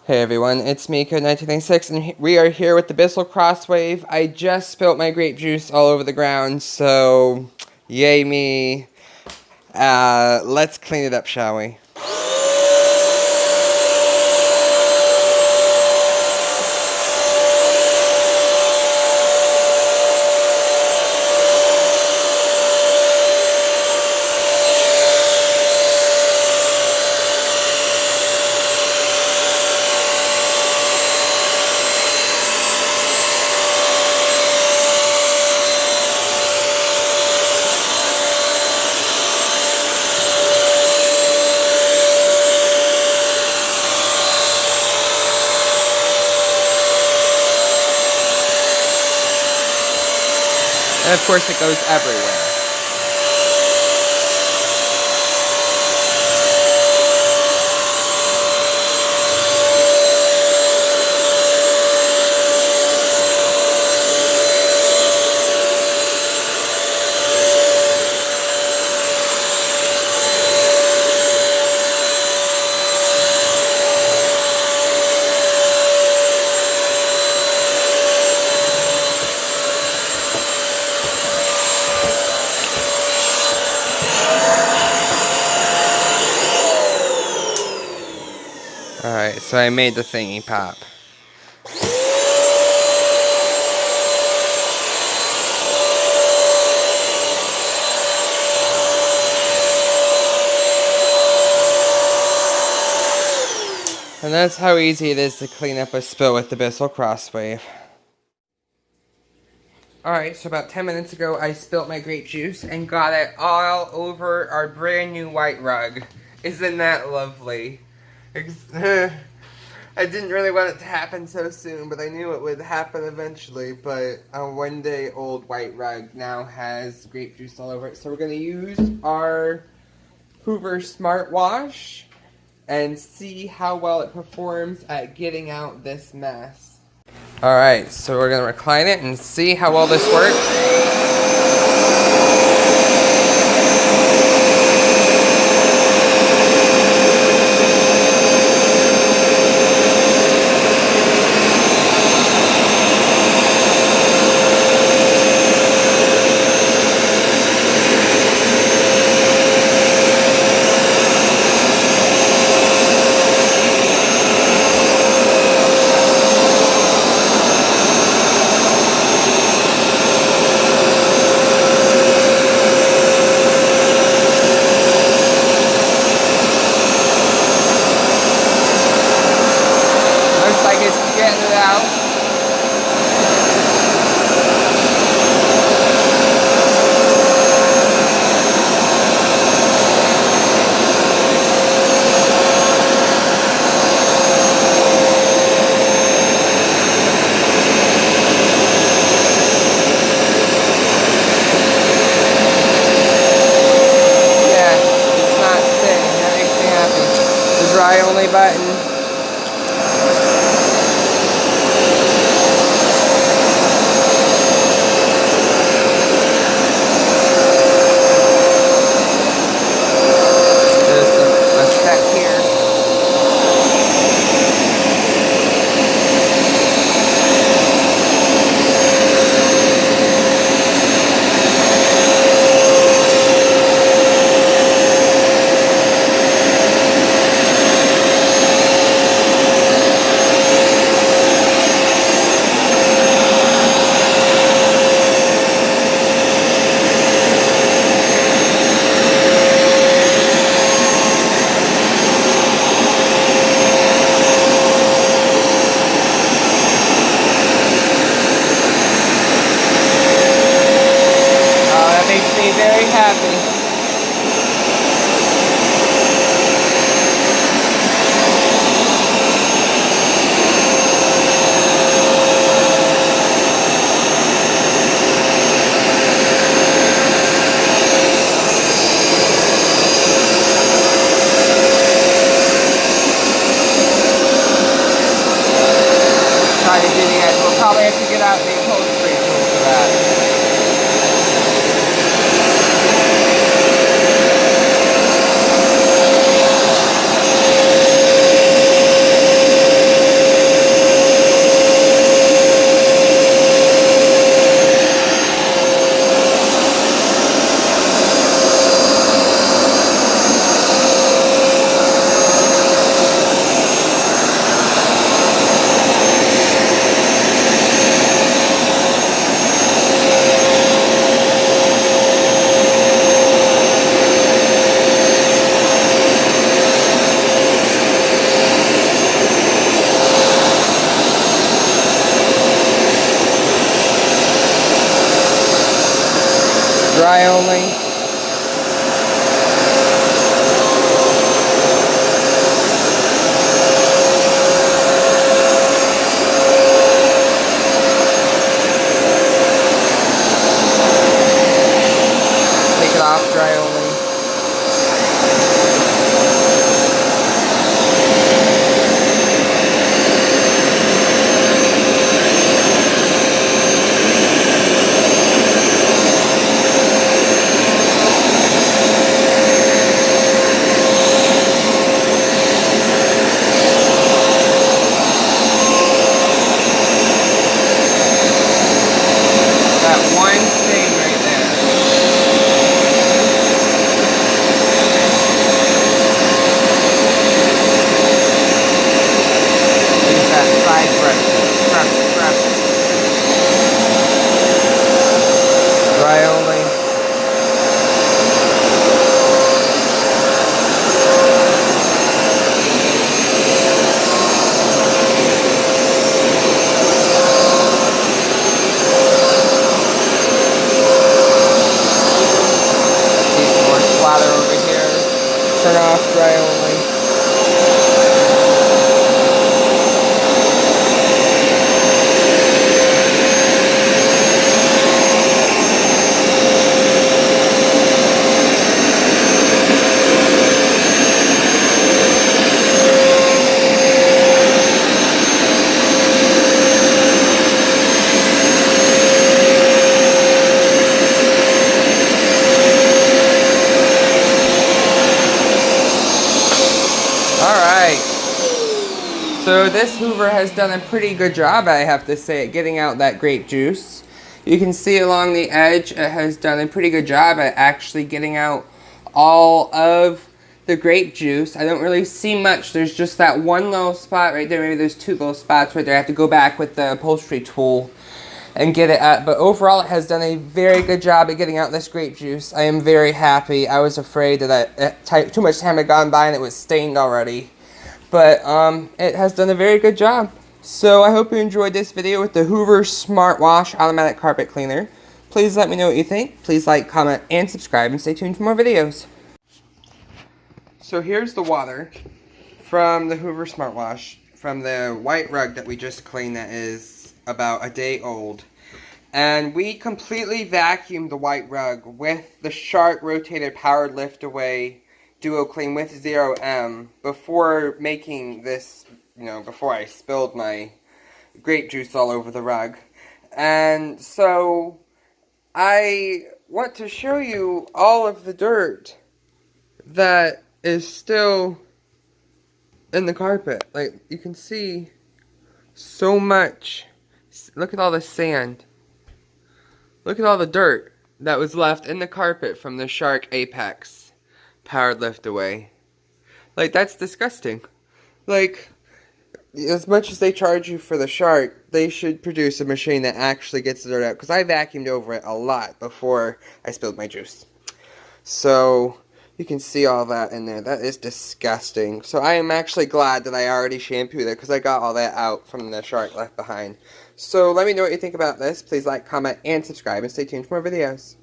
Hey everyone, it's me, Code1996, and we are here with the Bissell Crosswave. I just spilt my grape juice all over the ground, so yay me. Let's clean it up, shall we? And of course it goes everywhere. Alright, so I made the thingy pop. And that's how easy it is to clean up a spill with the Bissell Crosswave. Alright, so about 10 minutes ago I spilt my grape juice and got it all over our brand new white rug. Isn't that lovely? I didn't really want it to happen so soon, but I knew it would happen eventually. But a one-day-old white rug now has grape juice all over it. So we're going to use our Hoover smartwash and see how well it performs at getting out this mess. Alright, so we're going to recline it and see how well this works. Looks like it's getting it out. Yeah, it's not spinning. That makes me happy. The dry only button. Makes me very happy. Try to do the edge. We'll probably have to get out the upholstery tool for that. dry only. Take it off, dry only. That one stain right there. Use that side brush. Scrub. Dry only. Need more splatter over here. Turn off, dry only. Alright, so this Hoover has done a pretty good job, I have to say, at getting out that grape juice. You can see along the edge, it has done a pretty good job at actually getting out all of the grape juice. I don't really see much. There's just that one little spot right there. Maybe there's two little spots right there. I have to go back with the upholstery tool and get it out. But overall, it has done a very good job at getting out this grape juice. I am very happy. I was afraid that too much time had gone by and it was stained already. But it has done a very good job. So I hope you enjoyed this video with the Hoover Smartwash Automatic Carpet Cleaner. Please let me know what you think. Please like, comment, and subscribe, and stay tuned for more videos. So here's the water from the Hoover Smartwash from the white rug that we just cleaned that is about a day old. And we completely vacuumed the white rug with the Shark rotated powered lift away Duo Clean with 0M before making this, before I spilled my grape juice all over the rug. And so I want to show you all of the dirt that is still in the carpet. Like, you can see so much. Look at all the sand. Look at all the dirt that was left in the carpet from the Shark Apex powered lift away. Like, that's disgusting. Like, as much as they charge you for the Shark, they should produce a machine that actually gets the dirt out. Because I vacuumed over it a lot before I spilled my juice. So you can see all that in there. That is disgusting. So I am actually glad that I already shampooed it because I got all that out from the Shark left behind. So let me know what you think about this. Please like, comment, and subscribe, and stay tuned for more videos.